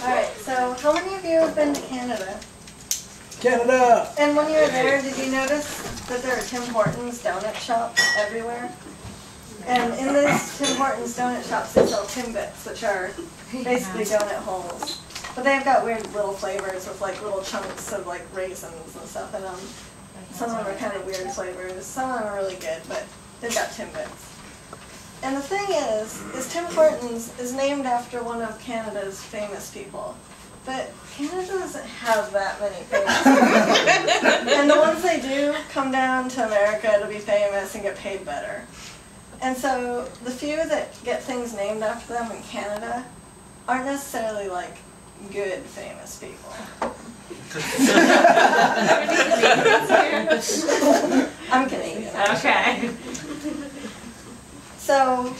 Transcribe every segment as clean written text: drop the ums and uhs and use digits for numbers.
Alright, so how many of you have been to Canada? Canada! And when you were there, did you notice that there are Tim Hortons donut shops everywhere? And in these Tim Hortons donut shops, they sell Timbits, which are basically donut holes. But they've got weird little flavors with like little chunks of like raisins and stuff in them. Some of them are kind of weird flavors. Some of them are really good, but they've got Timbits. And the thing is Tim Hortons is named after one of Canada's famous people. But Canada doesn't have that many famous people. And the ones they do come down to America to be famous and get paid better. And so the few that get things named after them in Canada aren't necessarily like good famous people. I'm Canadian. Okay. So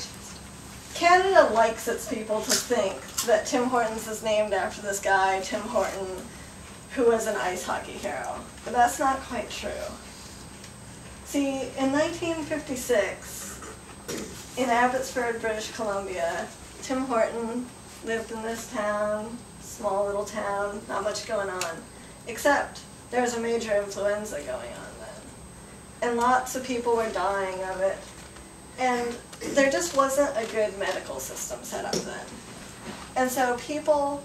Canada likes its people to think that Tim Hortons is named after this guy, Tim Horton, who was an ice hockey hero. But that's not quite true. See, in 1956, in Abbotsford, British Columbia, Tim Horton lived in this town, small little town, not much going on, except there was a major influenza going on then. And lots of people were dying of it. And there just wasn't a good medical system set up then. And so people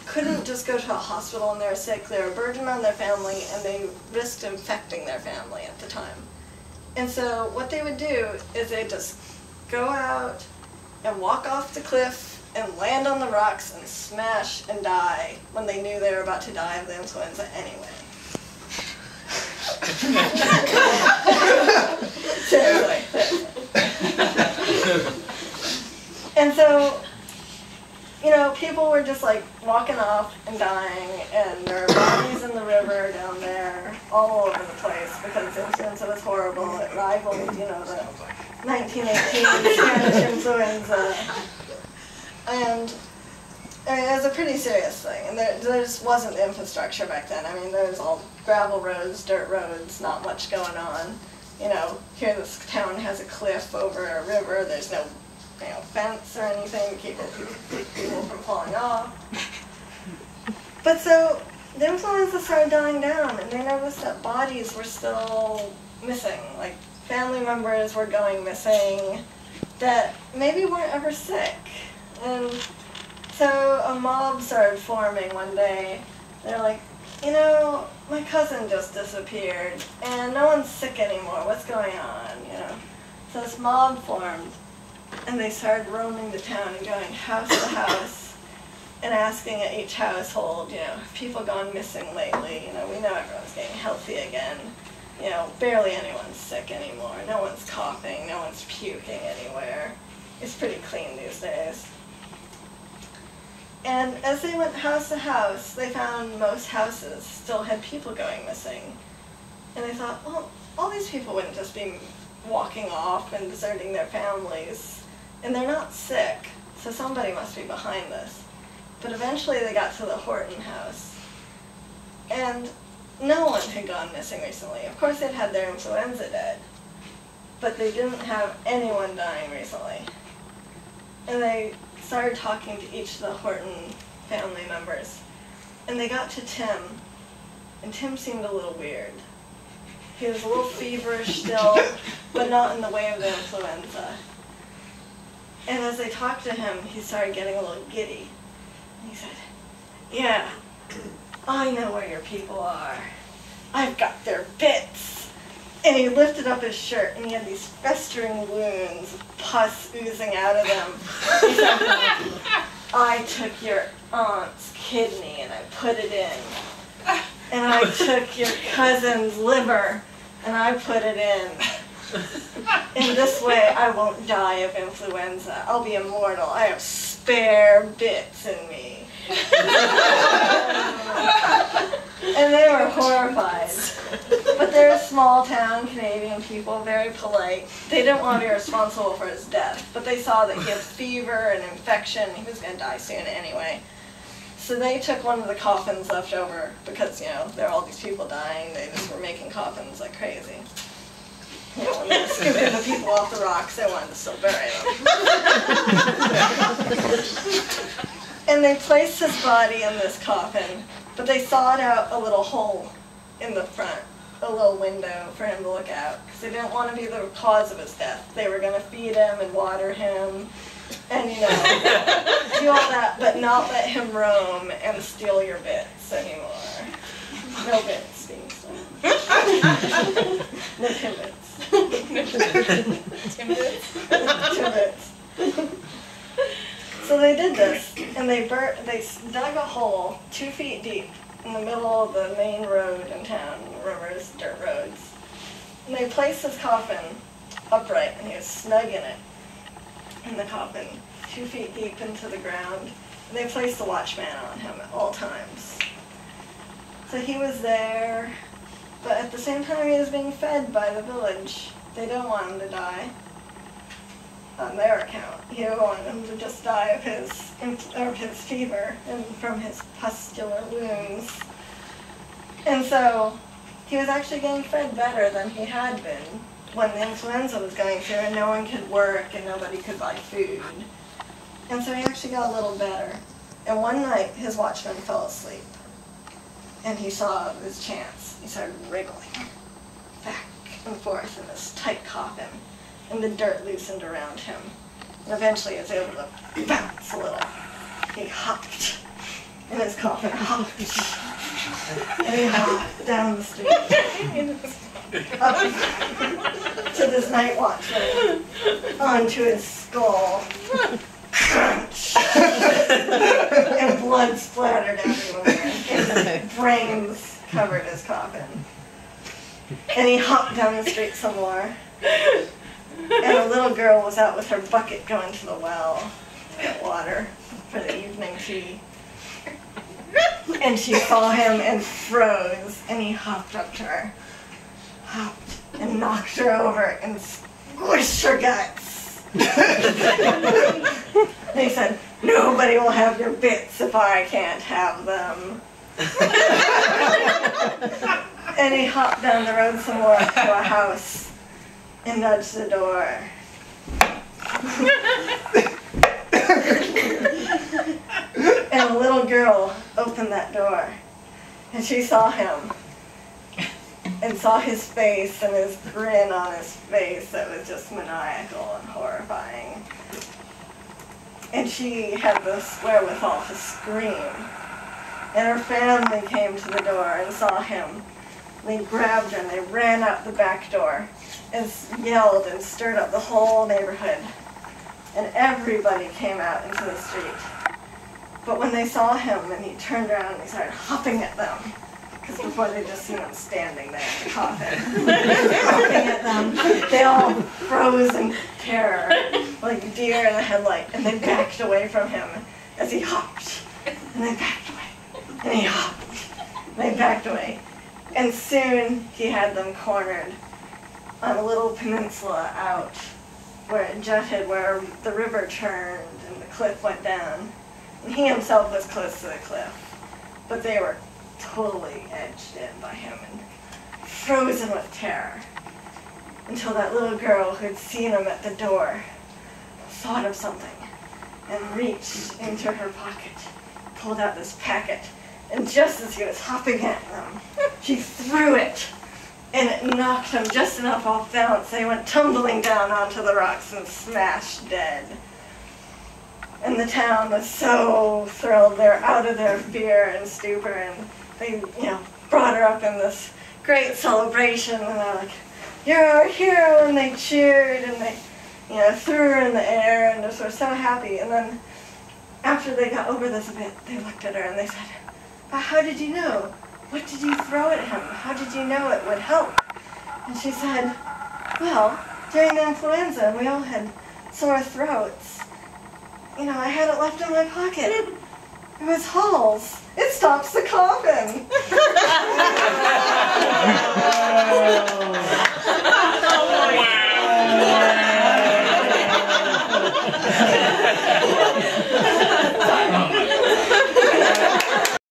couldn't just go to a hospital when they were sick. They were a burden on their family, and they risked infecting their family at the time. And so what they would do is they'd just go out and walk off the cliff and land on the rocks and smash and die when they knew they were about to die of the influenza anyway. Seriously. And so, you know, people were just like walking off and dying, and there were bodies in the river down there all over the place because the influenza was horrible. It rivaled, you know, the 1918 Spanish influenza. And I mean, it was a pretty serious thing, and there just wasn't infrastructure back then. I mean, there was all gravel roads, dirt roads, not much going on. You know, here this town has a cliff over a river. There's no, you know, fence or anything to keep people from falling off. But so the influenza started dying down, and they noticed that bodies were still missing. Like family members were going missing that maybe weren't ever sick. And so a mob started forming one day. They're like, you know, my cousin just disappeared, and no one's sick anymore. What's going on, you know? So this mob formed, and they started roaming the town and going house to house and asking at each household, you know, have people gone missing lately? You know, we know everyone's getting healthy again. You know, barely anyone's sick anymore. No one's coughing. No one's puking anywhere. It's pretty clean these days. And as they went house to house, they found most houses still had people going missing. And they thought, well, all these people wouldn't just be walking off and deserting their families. And they're not sick, so somebody must be behind this. But eventually they got to the Horton house. And no one had gone missing recently. Of course they'd had their influenza dead, but they didn't have anyone dying recently. And they started talking to each of the Horton family members. And they got to Tim, and Tim seemed a little weird. He was a little feverish still, but not in the way of the influenza. And as they talked to him, he started getting a little giddy. And he said, yeah, I know where your people are. I've got their bits. And he lifted up his shirt, and he had these festering wounds, pus oozing out of them. He said, I took your aunt's kidney and I put it in. And I took your cousin's liver and I put it in. In this way, I won't die of influenza. I'll be immortal. I have spare bits in me. And they were horrified. But they're small town Canadian people, very polite. They didn't want to be responsible for his death, but they saw that he had fever and infection. He was going to die soon anyway. So they took one of the coffins left over because, you know, there are all these people dying. They just were making coffins like crazy. You know, when they were scooping the people off the rocks, they wanted to still bury them. And they placed his body in this coffin, but they sawed out a little hole in the front, a little window for him to look out, because they didn't want to be the cause of his death. They were going to feed him and water him and, you know, do all that, but not let him roam and steal your bits anymore. No bits being stolen. No Timbits. Timbits. So they did this, and they dug a hole 2 feet deep in the middle of the main road in town, rivers, dirt roads. And they placed his coffin upright, and he was snug in it, in the coffin, 2 feet deep into the ground. And they placed the watchman on him at all times. So he was there, but at the same time he was being fed by the village. They don't want him to die on their account. He didn't want him to just die of his fever and from his pustular wounds. And so he was actually getting fed better than he had been when the influenza was going through and no one could work and nobody could buy food. And so he actually got a little better. And one night his watchman fell asleep. And he saw his chance. He started wriggling back and forth in this tight coffin, and the dirt loosened around him. And eventually he was able to bounce a little. He hopped in his coffin, hopped, and he hopped down the street, up to this night watchman, onto his skull. Crunch! And blood splattered everywhere. His brains covered his coffin. And he hopped down the street some more. And a little girl was out with her bucket going to the well to get water for the evening tea. And she saw him and froze, and he hopped up to her. Hopped and knocked her over and squished her guts. They said, nobody will have your bits if I can't have them. And he hopped down the road some more to a house and nudged the door. And a little girl opened that door, and she saw him and saw his face and his grin on his face that was just maniacal and horrifying. And she had the wherewithal to scream. And her family came to the door and saw him. They grabbed her and they ran out the back door and yelled and stirred up the whole neighborhood. And everybody came out into the street. But when they saw him and he turned around and he started hopping at them, because before they just seen him standing there in the coffin, hopping at them, they all froze in terror, like deer in the headlight, and they backed away from him as he hopped. And they backed away, and he hopped, and they backed away. And soon he had them cornered on a little peninsula out where it jutted, where the river turned and the cliff went down. And he himself was close to the cliff, but they were totally edged in by him and frozen with terror, until that little girl who had seen him at the door thought of something and reached into her pocket, pulled out this packet, and just as he was hopping at them, she threw it, and it knocked him just enough off balance. They went tumbling down onto the rocks and smashed dead. And the town was so thrilled. They're out of their fear and stupor, and they, brought her up in this great celebration, and they're like, "You're our hero!" And they cheered, and they, threw her in the air, and just were so happy. And then, after they got over this a bit, they looked at her and they said, "But how did you know? What did you throw at him? How did you know it would help?" And she said, "Well, during the influenza, and we all had sore throats. I had it left in my pocket. It was Hall's. It stops the coughing."